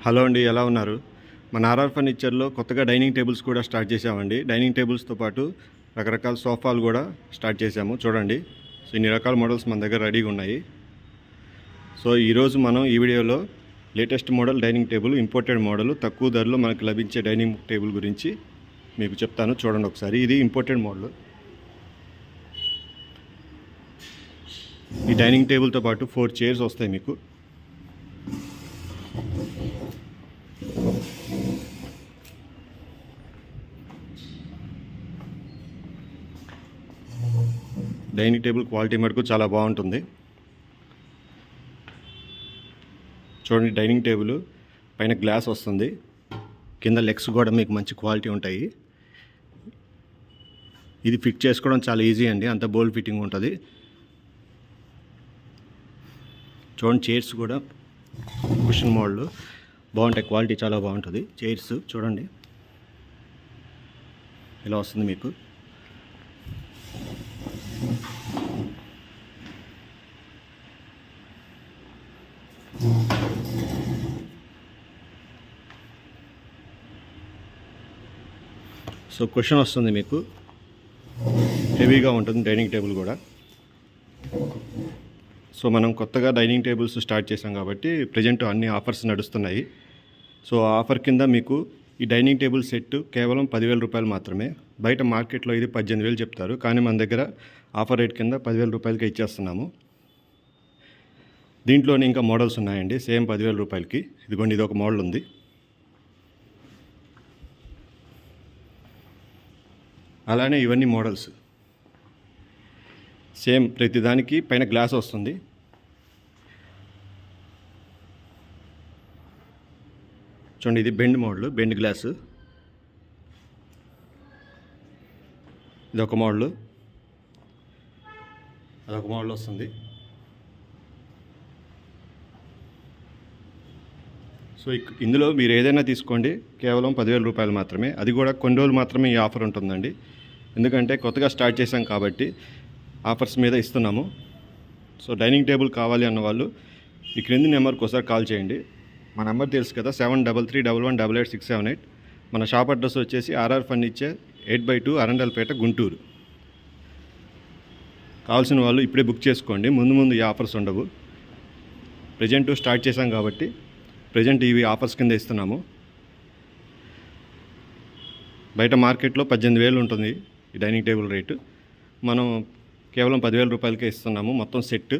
Hello అండి, ఎలా ఉన్నారు? మన ఆర్ఆర్ ఫర్నిచర్లో కొత్తగా డైనింగ్ టేబుల్స్ కూడా స్టార్ట్ చేసామండి. డైనింగ్ టేబుల్స్తో పాటు రకరకాల సోఫాలు కూడా స్టార్ట్ చేసాము. చూడండి, సో ఇన్ని రకాల మోడల్స్ మన దగ్గర రెడీగా ఉన్నాయి. సో ఈరోజు మనం ఈ వీడియోలో latest model dining table, imported model, తక్కువ ధరలో మనకు లభించే డైనింగ్ టేబుల్ గురించి మీకు చెప్తాను. చూడండి ఒకసారి. ఇది ఇంపోర్టెడ్ మోడల్. ఈ డైనింగ్ టేబుల్తో పాటు 4 చైర్స్ వస్తాయి మీకు. డైనింగ్ టేబుల్ క్వాలిటీ మటుకు చాలా బాగుంటుంది. చూడండి, డైనింగ్ టేబుల్ పైన గ్లాస్ వస్తుంది, కింద లెగ్స్ కూడా మీకు మంచి క్వాలిటీ ఉంటాయి. ఇది ఫిట్ చేసుకోవడం చాలా ఈజీ అండి, అంత బోల్డ్ ఫిట్టింగ్ ఉంటుంది. చూడండి, చైర్స్ కూడా కుషన్ మోడల్ బాగుంటాయి, క్వాలిటీ చాలా బాగుంటుంది. చైర్స్ చూడండి ఇలా వస్తుంది మీకు. సో కుషన్ వస్తుంది మీకు, హెవీగా ఉంటుంది డైనింగ్ టేబుల్ కూడా. సో మనం కొత్తగా డైనింగ్ టేబుల్స్ స్టార్ట్ చేసాం కాబట్టి ప్రజెంట్ అన్ని ఆఫర్స్ నడుస్తున్నాయి. సో ఆఫర్ కింద మీకు ఈ డైనింగ్ టేబుల్ సెట్ కేవలం 10,000 రూపాయలు మాత్రమే. బయట మార్కెట్లో ఇది 18,000 చెప్తారు, కానీ మన దగ్గర ఆఫర్ రేట్ కింద 10,000 రూపాయలకి ఇచ్చేస్తున్నాము. దీంట్లోనే ఇంకా మోడల్స్ ఉన్నాయండి, సేమ్ 10,000 రూపాయలకి. ఇదిగోండి, ఇది ఒక మోడల్ ఉంది. అలానే ఇవన్నీ మోడల్స్ సేమ్, ప్రతిదానికి పైన గ్లాస్ వస్తుంది. చూడండి, ఇది బెండ్ మోడల్, బెండ్ గ్లాసు. ఇదొక మోడల్, అదొక మోడల్ వస్తుంది. సో ఇందులో మీరు ఏదైనా తీసుకోండి, కేవలం 10,000 రూపాయలు మాత్రమే. అది కూడా కొన్ని రోజులు మాత్రమే ఈ ఆఫర్ ఉంటుందండి, ఎందుకంటే కొత్తగా స్టార్ట్ చేసాం కాబట్టి ఆఫర్స్ మీద ఇస్తున్నాము. సో డైనింగ్ టేబుల్ కావాలి అన్న వాళ్ళు ఈ క్రింది నెంబర్కి ఒకసారి కాల్ చేయండి. మా నెంబర్ తెలుసు కదా, 7331188678. మన షాప్ అడ్రస్ వచ్చేసి ఆర్ఆర్ ఫర్నిచర్ 8/2 అరండల్పేట, గుంటూరు. కావాల్సిన వాళ్ళు ఇప్పుడే బుక్ చేసుకోండి, ముందు ఈ ఆఫర్స్ ఉండవు. ప్రజెంట్ స్టార్ట్ చేసాం కాబట్టి ప్రజెంట్ ఇవి ఆఫర్స్ కింద ఇస్తున్నాము. బయట మార్కెట్లో 18,000 ఉంటుంది ఈ డైనింగ్ టేబుల్ రేటు, మనం కేవలం 10,000 రూపాయలకే ఇస్తున్నాము. మొత్తం set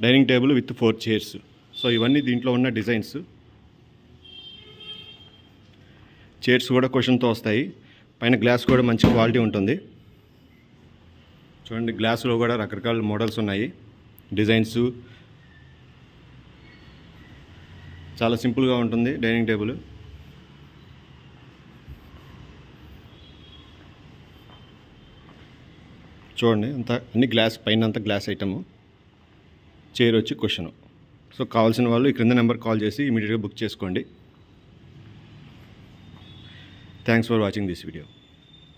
dining table with 4 chairs. So ఇవన్నీ దీంట్లో ఉన్న డిజైన్స్. చైర్స్ కూడా కుషన్తో వస్తాయి, పైన గ్లాస్ కూడా మంచి క్వాలిటీ ఉంటుంది. చూడండి, గ్లాసులో కూడా రకరకాల మోడల్స్ ఉన్నాయి, డిజైన్స్. చాలా సింపుల్గా ఉంటుంది డైనింగ్ టేబుల్. చూడండి, అంతా అన్ని గ్లాస్, పైన అంతా గ్లాస్ ఐటము, చైర్ వచ్చి కుషను. సో కావాల్సిన వాళ్ళు ఈ క్రింద నెంబర్ కాల్ చేసి ఇమీడియట్గా బుక్ చేసుకోండి. Thanks for watching this video.